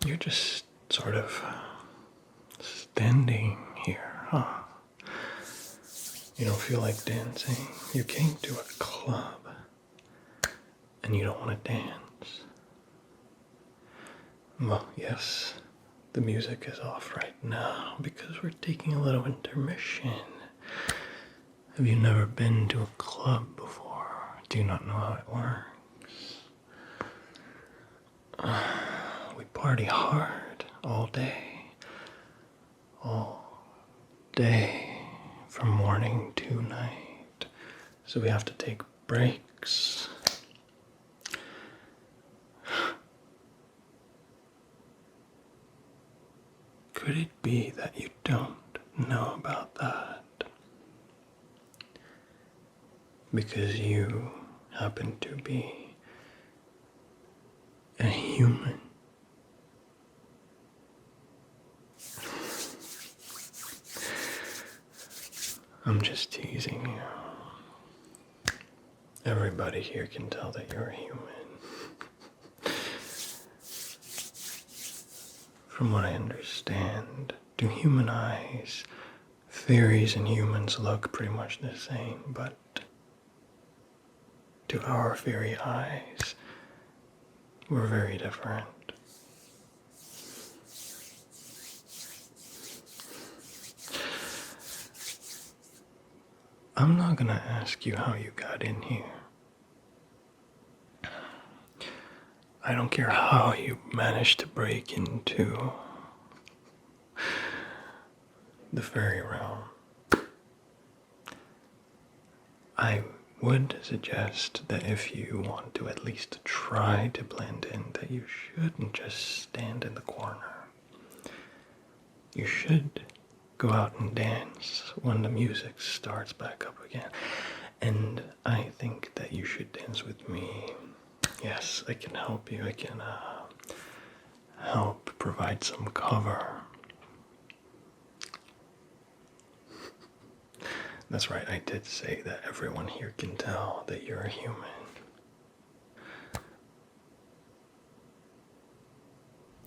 You're just sort of standing here, huh? You don't feel like dancing. You came to a club and you don't want to dance. Well, yes, the music is off right now because we're taking a little intermission. Have you never been to a club before? Do you not know how it works? We party hard all day. All day. From morning to night. So we have to take breaks. Could it be that you don't know about that? Because you happen to be a human. I'm just teasing you. Everybody here can tell that you're a human. From what I understand, to human eyes, fairies and humans look pretty much the same, but to our fairy eyes, we're very different. I'm not gonna ask you how you got in here. I don't care how you managed to break into the fairy realm. I would suggest that if you want to at least try to blend in, that you shouldn't just stand in the corner. You should go out and dance when the music starts back up again. And I think that you should dance with me. Yes, I can help you. I can help provide some cover. That's right, I did say that everyone here can tell that you're a human.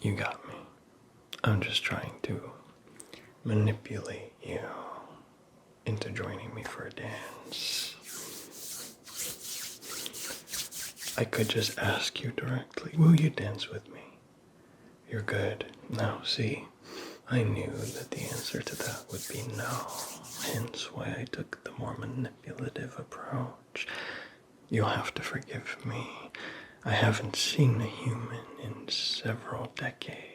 You got me. I'm just trying to manipulate you into joining me for a dance. I could just ask you directly, will you dance with me? You're good. Now, see, I knew that the answer to that would be no, hence why I took the more manipulative approach. You'll have to forgive me. I haven't seen a human in several decades.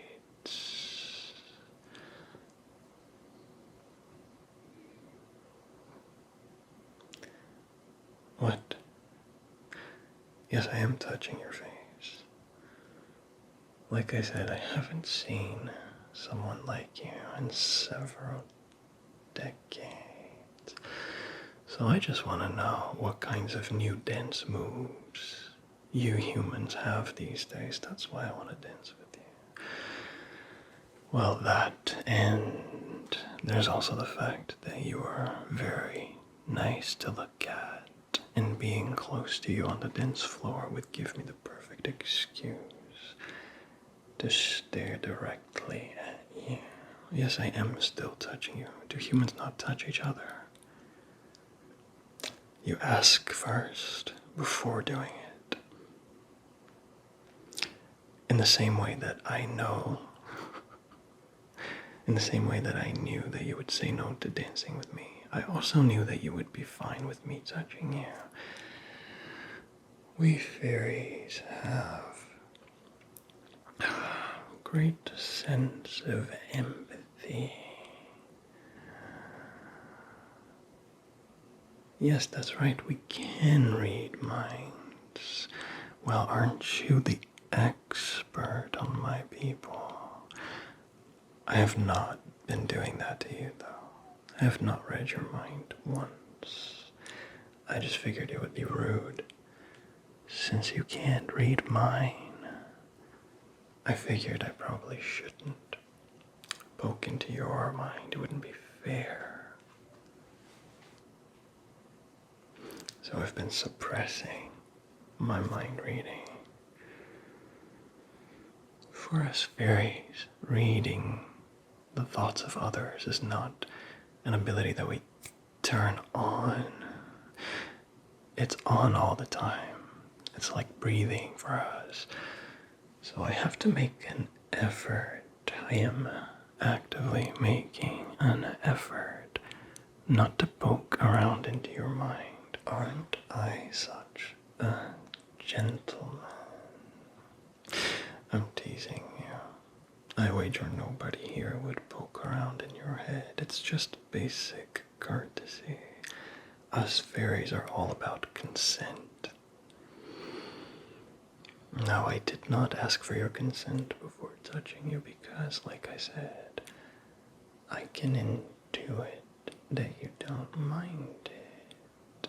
What? Yes, I am touching your face. Like I said, I haven't seen someone like you in several decades. So I just want to know what kinds of new dance moves you humans have these days. That's why I want to dance with you. Well, that, and there's also the fact that you are very nice to look at. And being close to you on the dance floor would give me the perfect excuse to stare directly at you. Yes, I am still touching you. Do humans not touch each other? You ask first before doing it. In the same way that I know, in the same way that I knew that you would say no to dancing with me, I also knew that you would be fine with me touching you. We fairies have a great sense of empathy. Yes, that's right, we can read minds. Well, aren't you the expert on my people? I have not been doing that to you, though. I have not read your mind once. I just figured it would be rude. Since you can't read mine, I figured I probably shouldn't poke into your mind. It wouldn't be fair. So I've been suppressing my mind reading For us fairies, reading the thoughts of others is not an ability that we turn on. It's on all the time. It's like breathing for us. So I have to make an effort. I am actively making an effort not to poke around into your mind. Aren't I such a gentleman? I'm teasing you. I wager nobody here would poke around in your head. It's just basic courtesy. Us fairies are all about consent. Now, I did not ask for your consent before touching you because, like I said, I can intuit that you don't mind it.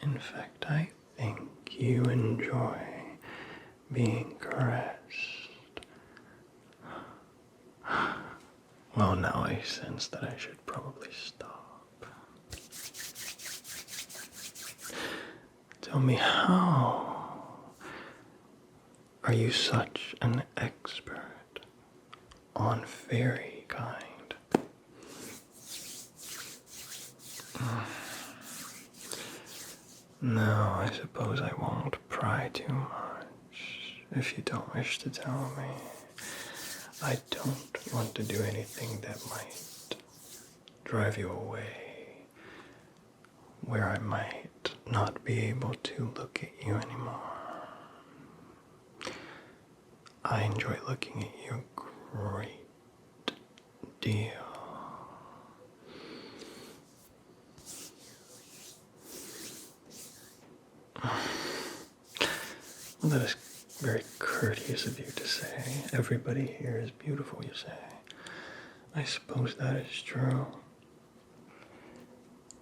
In fact, I think you enjoy being caressed. Well, now I sense that I should probably stop. Tell me, how are you such an expert on fairy kind? No, I suppose I won't pry too much if you don't wish to tell me. I don't want to do anything that might drive you away, where I might not be able to look at you anymore. I enjoy looking at you a great deal. Well, that is very courteous of you to say. Everybody here is beautiful, you say. I suppose that is true.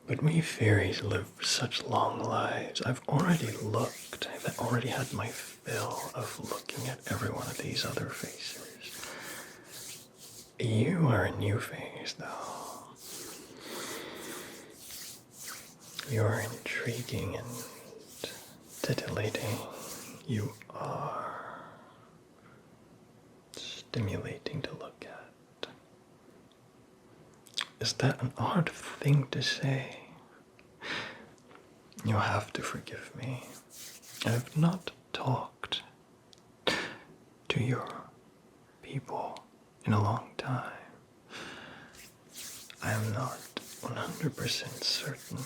But we fairies live such long lives. I've already looked. I've already had my fill of looking at every one of these other faces. You are a new face, though. You are intriguing and titillating. You are stimulating to look at. Is that an odd thing to say? You'll have to forgive me. I have not talked to your people in a long time. I am not 100% certain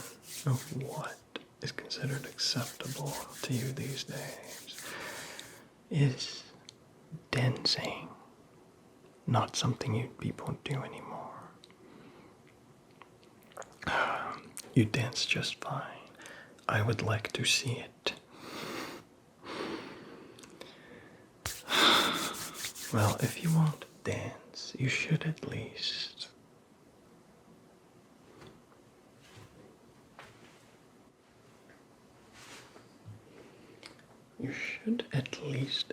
of what is considered acceptable to you these days. Is dancing not something you people do anymore? You dance just fine. I would like to see it. Well, if you won't dance, you should at least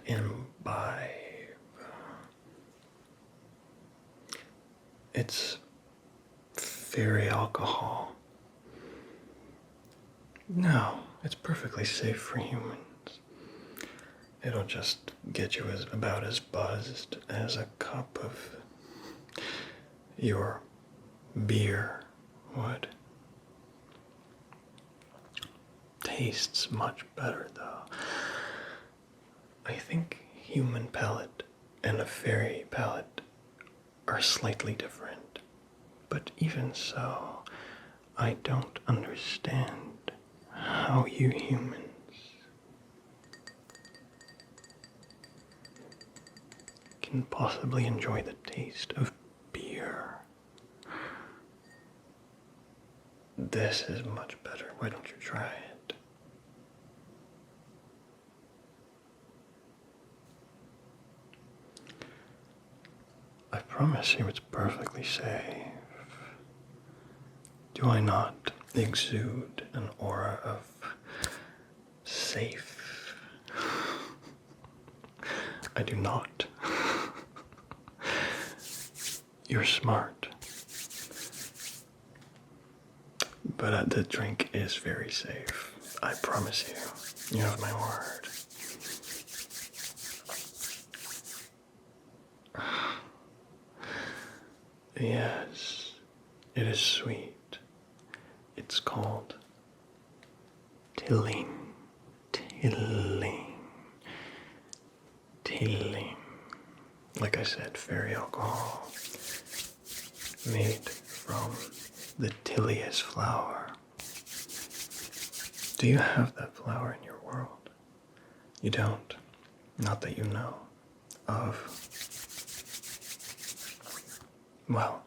imbibe. It's fairy alcohol. No, it's perfectly safe for humans. It'll just get you about as buzzed as a cup of your beer would. Tastes much better, though. I think human palate and a fairy palate are slightly different. But even so, I don't understand how you humans can possibly enjoy the taste of beer. This is much better. Why don't you try it? I promise you it's perfectly safe. Do I not exude an aura of safe? I do not. You're smart. But the drink is very safe. I promise you. You have my word. Yes, it is sweet. It's called tilling, tilling, tilling. Like I said, fairy alcohol made from the tilius flower. Do you have that flower in your world? You don't? Not that you know of. Well,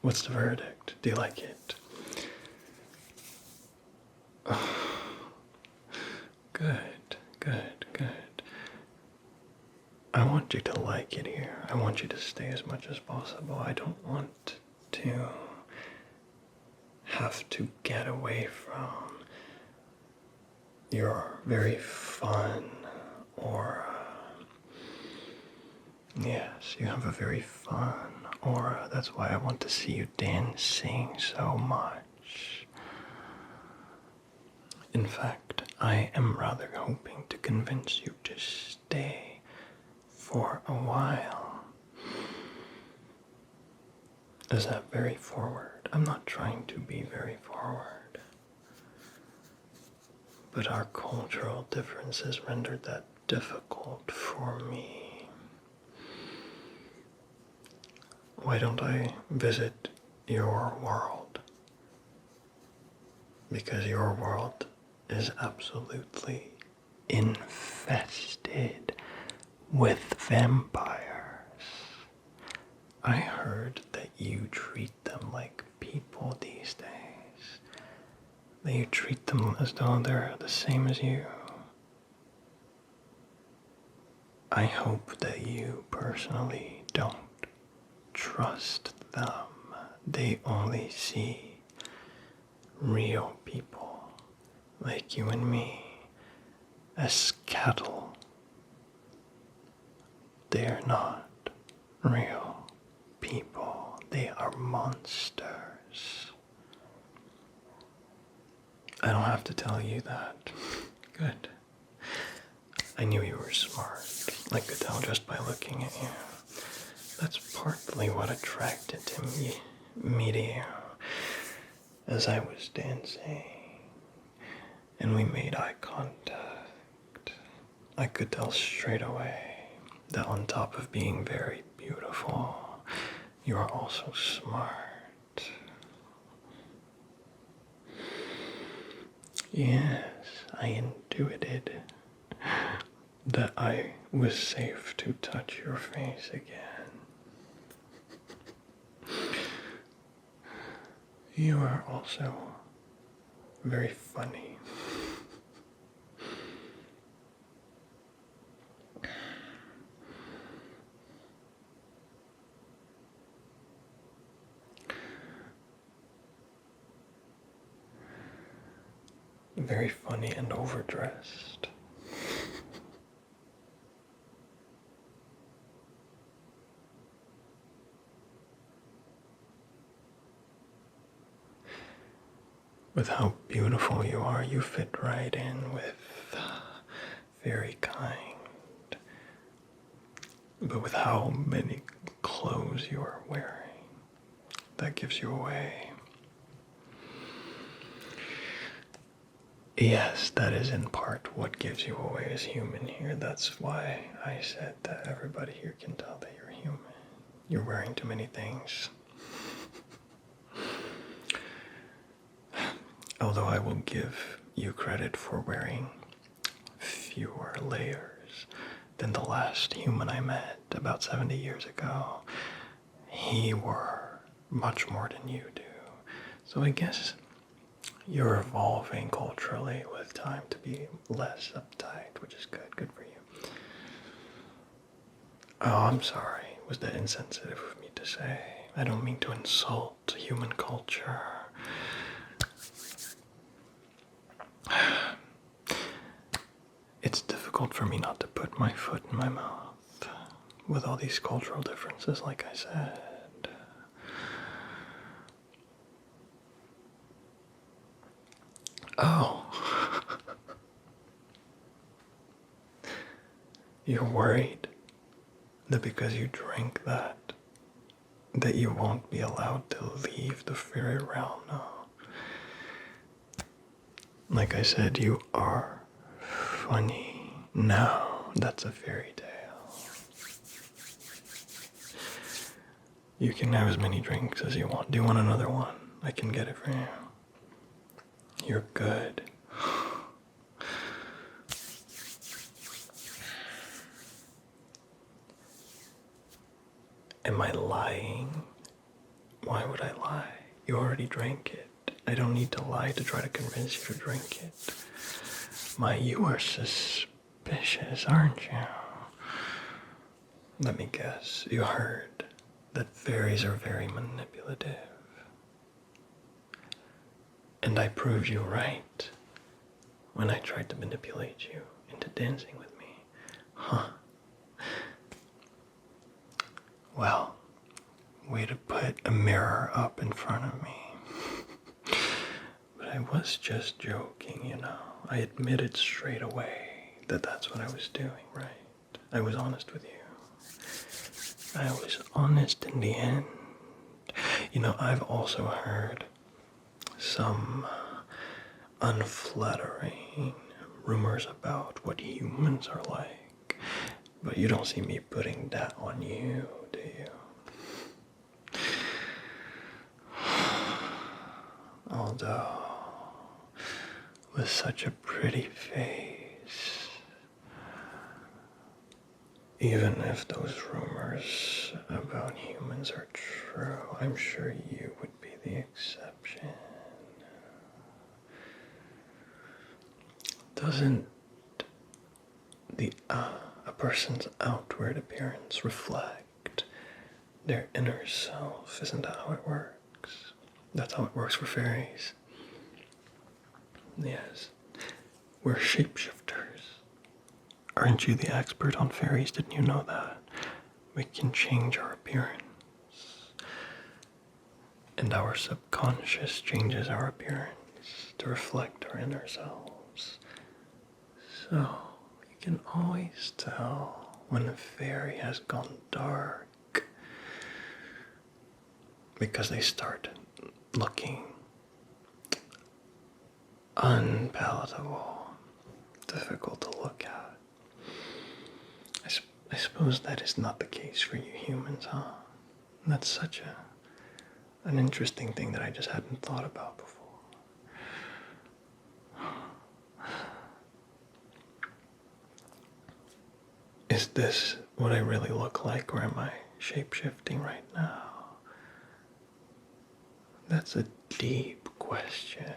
what's the verdict? Do you like it? Good, good, good. I want you to like it here. I want you to stay as much as possible. I don't want to have to get away from your very fun aura. Yes, you have a very fun aura. That's why I want to see you dancing so much. In fact, I am rather hoping to convince you to stay for a while. Is that very forward? I'm not trying to be very forward. But our cultural differences rendered that difficult for me. Why don't I visit your world? Because your world is absolutely infested with vampires. I heard that you treat them like people these days. That you treat them as though they're the same as you. I hope that you personally don't trust them. They only see real people like you and me as cattle. They're not real people. They are monsters. I don't have to tell you that. Good. I knew you were smart. I could tell just by looking at you. That's partly what attracted me to you. As I was dancing and we made eye contact, I could tell straight away that on top of being very beautiful, you are also smart. Yes, I intuited that I was safe to touch your face again. You are also very funny. Very funny and overdressed. With how beautiful you are, you fit right in with very kind. But with how many clothes you are wearing, that gives you away. Yes, that is in part what gives you away as human here. That's why I said that everybody here can tell that you're human. You're wearing too many things. Although I will give you credit for wearing fewer layers than the last human I met about 70 years ago. He wore much more than you do. So I guess you're evolving culturally with time to be less uptight, which is good. Good for you. Oh, I'm sorry. Was that insensitive of me to say? I don't mean to insult human culture. It's difficult for me not to put my foot in my mouth with all these cultural differences, like I said. Oh. You're worried that because you drink that that you won't be allowed to leave the fairy realm, no. Like I said, you are funny. No, that's a fairy tale. You can have as many drinks as you want. Do you want another one? I can get it for you. You're good. Am I lying? Why would I lie? You already drank it. I don't need to lie to try to convince you to drink it. You are suspicious, aren't you? Let me guess, you heard that fairies are very manipulative. And I proved you right when I tried to manipulate you into dancing with me. Huh. Well, way to put a mirror up in front of me. But I was just joking, you know. I admitted straight away that that's what I was doing, right? I was honest with you. I was honest in the end. You know, I've also heard some unflattering rumors about what humans are like. But you don't see me putting that on you, do you? Although, with such a pretty face, even if those rumors about humans are true, I'm sure you would be the exception. Doesn't a person's outward appearance reflect their inner self? Isn't that how it works? That's how it works for fairies. Yes. We're shapeshifters. Aren't you the expert on fairies? Didn't you know that? We can change our appearance. And our subconscious changes our appearance to reflect our inner selves. So, you can always tell when a fairy has gone dark because they start looking unpalatable, difficult to look at. I suppose that is not the case for you humans, huh? That's such an interesting thing that I just hadn't thought about before. Is this what I really look like, or am I shape-shifting right now? That's a deep question.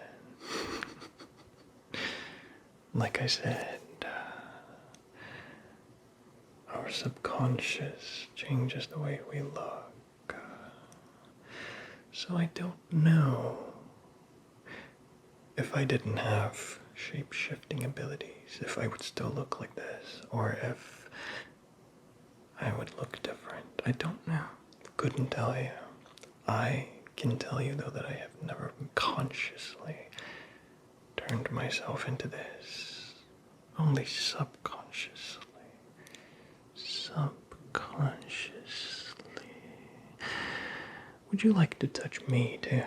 Like I said, our subconscious changes the way we look. So I don't know if I didn't have shape-shifting abilities, if I would still look like this, or if I would look different. I don't know. Couldn't tell you. I can tell you, though, that I have never consciously turned myself into this. Only subconsciously. Subconsciously. Would you like to touch me, too?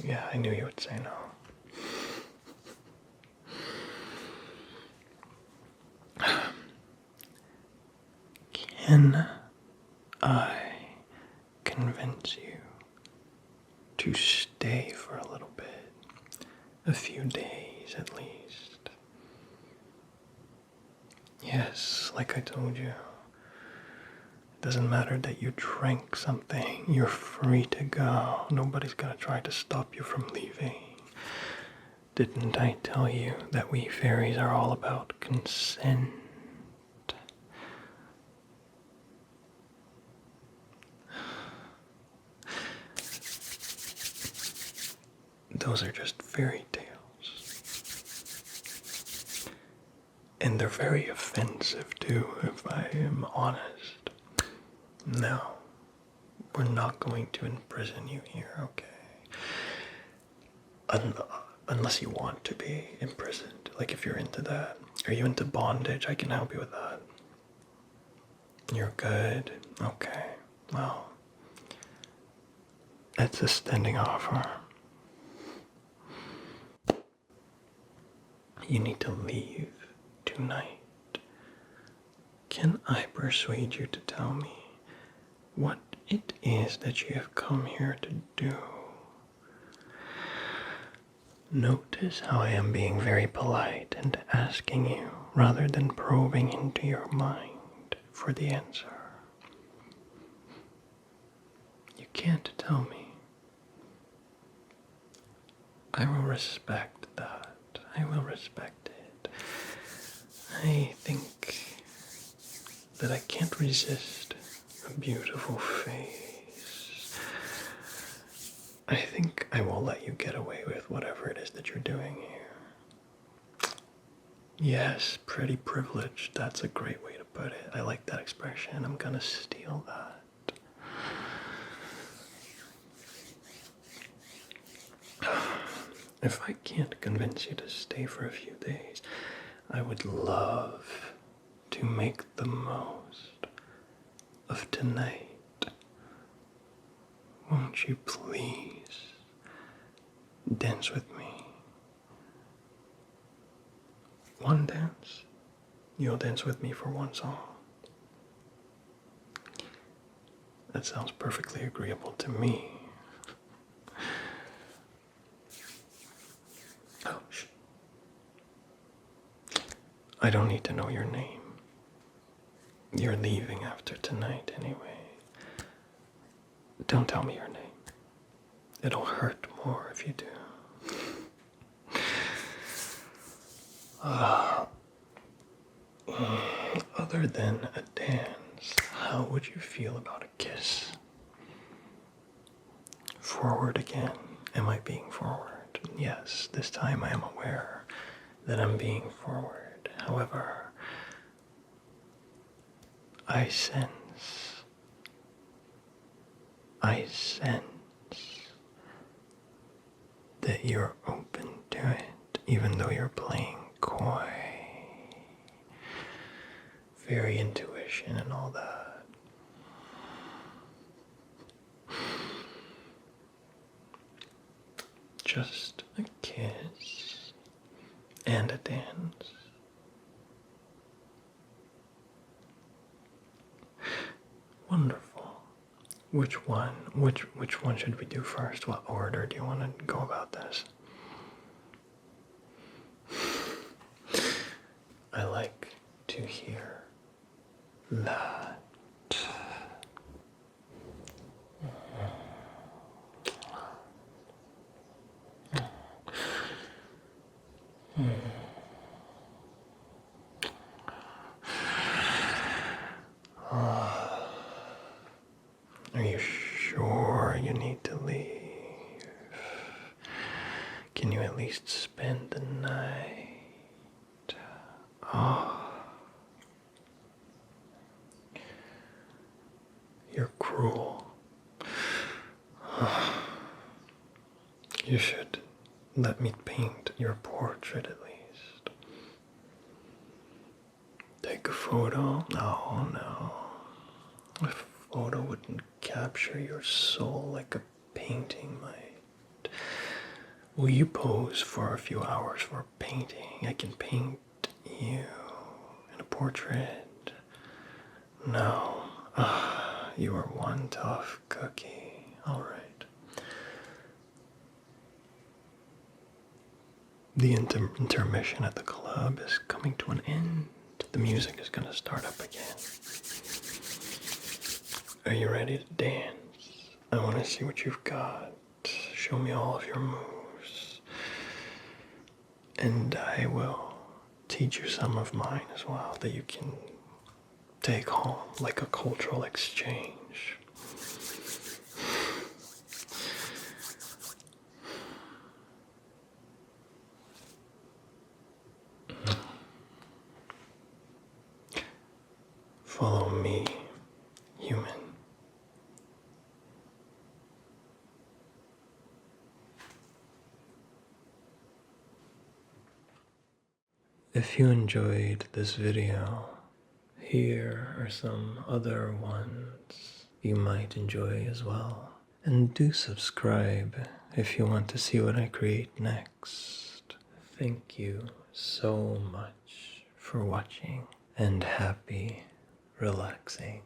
Yeah, I knew you would say no. Can I convince you to stay for a little bit? A few days at least. Yes, like I told you. It doesn't matter that you drank something. You're free to go. Nobody's gonna try to stop you from leaving. Didn't I tell you that we fairies are all about consent? Those are just fairy tales. And they're very offensive too, if I am honest. No, we're not going to imprison you here, okay? Unless you want to be imprisoned, like if you're into that. Are you into bondage? I can help you with that. You're good? Okay. Well, it's a standing offer. You need to leave tonight. Can I persuade you to tell me what it is that you have come here to do? Notice how I am being very polite and asking you rather than probing into your mind for the answer. You can't tell me. I will respect that. I will respect it. I think that I can't resist a beautiful face. I think I will let you get away with whatever it is that you're doing here. Yes, pretty privileged. That's a great way to put it. I like that expression. I'm gonna steal that. If I can't convince you to stay for a few days, I would love to make the most of tonight. Won't you please dance with me? One dance? You'll dance with me for one song. That sounds perfectly agreeable to me. Oh, shh. I don't need to know your name. You're leaving after tonight anyway. Don't tell me your name. It'll hurt more if you do. Other than a dance, how would you feel about a kiss? Forward again. Am I being forward? Yes, this time I am aware that I'm being forward. However, I sense that you're open to it, even though you're playing coy. Very intuition and all that. Just a kiss and a dance. Wonderful. Which one? Which one should we do first? What order do you want to go about this? I like to hear that. Are you sure you need to leave? Can you at least spend the night? Oh, you're cruel. You should let me paint your portrait at least. Take a photo? Oh no. A photo wouldn't capture your soul like a painting might. Will you pose for a few hours for a painting? I can paint you in a portrait. No. You are one tough cookie. Alright. The intermission at the club is coming to an end. The music is going to start up again. Are you ready to dance? I want to see what you've got. Show me all of your moves. And I will teach you some of mine as well that you can take home like a cultural exchange. Follow me, human. If you enjoyed this video, here are some other ones you might enjoy as well. And do subscribe if you want to see what I create next. Thank you so much for watching, and happy relaxing.